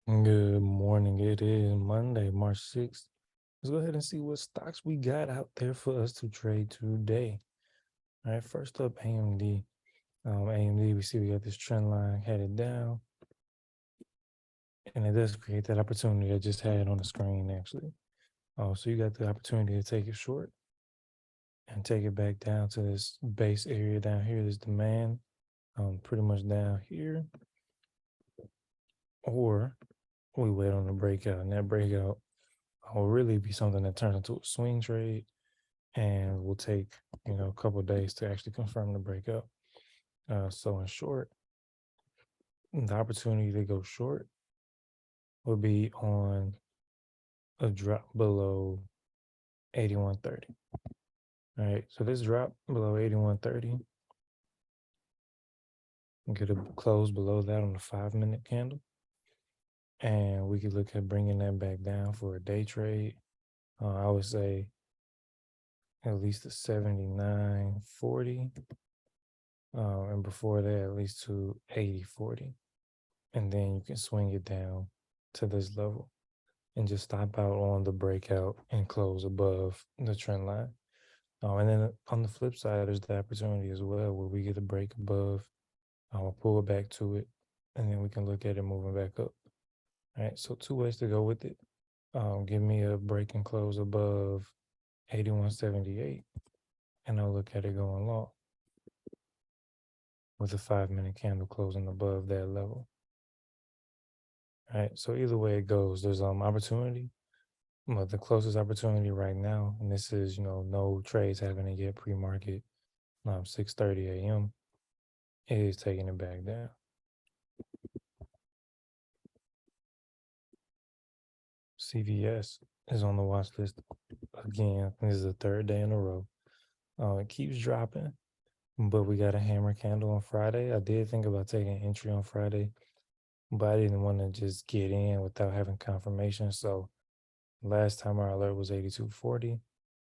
Good morning. It is Monday, March 6th. Let's go ahead and see what stocks we got out there for us to trade today. All right, first up, AMD. AMD, we see we got this trend line headed down, and it does create that opportunity I just had on the screen, actually. So you got the opportunity to take it short and take it back down to this base area down here, this demand, pretty much down here, or we wait on the breakout, and that breakout will really be something that turns into a swing trade and will take a couple of days to actually confirm the breakout. So in short, the opportunity to go short will be on a drop below 81.30. All right, so this drop below 81.30, get a close below that on the 5-minute candle, and we could look at bringing that back down for a day trade. I would say at least a 79.40, and before that at least to 80.40. And then you can swing it down to this level and just stop out on the breakout and close above the trend line. And then on the flip side, there's the opportunity as well where we get a break above, we'll pull it back to it, and then we can look at it moving back up. All right, so two ways to go with it. Give me a break and close above 81.78, and I'll look at it going long with a 5-minute candle closing above that level. All right, so either way it goes, there's opportunity. But the closest opportunity right now, and this is no trades happening yet pre-market, 6:30 a.m. is taking it back down. CVS is on the watch list again. This is the third day in a row. It keeps dropping, but we got a hammer candle on Friday. I did think about taking entry on Friday, but I didn't want to just get in without having confirmation. So last time our alert was 82.40.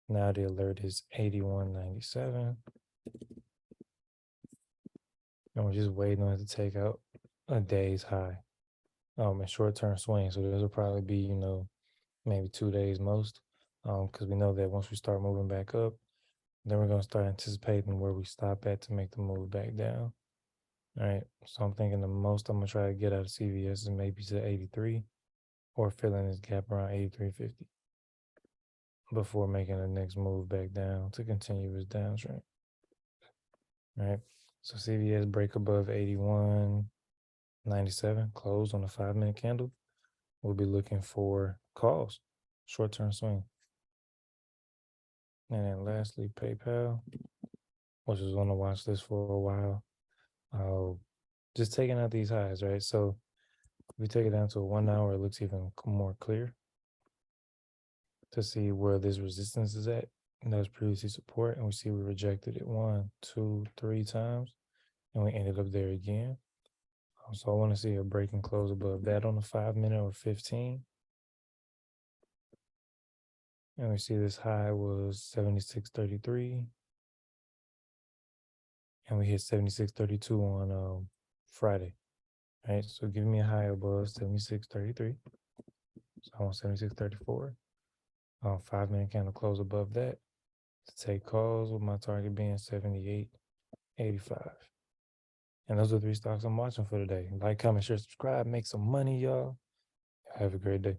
Now the alert is 81.97. And we're just waiting on it to take out a day's high, in short-term swing. So this will probably be, maybe 2 days most, because we know that once we start moving back up, then we're going to start anticipating where we stop at to make the move back down. All right. So I'm thinking the most I'm going to try to get out of CVS is maybe to 83 or filling this gap around 83.50 before making the next move back down to continue its downtrend. All right. So CVS break above 81.97, close on a 5-minute candle. We'll be looking for calls, short-term swing. And then lastly, PayPal, which was on the watch list for a while. Just taking out these highs, right? So if we take it down to a 1 hour, it looks even more clear to see where this resistance is at. And that was previously support. And we see we rejected it 1, 2, 3 times. And we ended up there again. So I want to see a break and close above that on the 5-minute or 15. And we see this high was 76.33. And we hit 76.32 on Friday. All right, so give me a high above 76.33. So I want 76.34. 5-minute candle close above that to take calls, with my target being 78.85. And those are 3 stocks I'm watching for today. Like, comment, share, subscribe, make some money, y'all. Have a great day.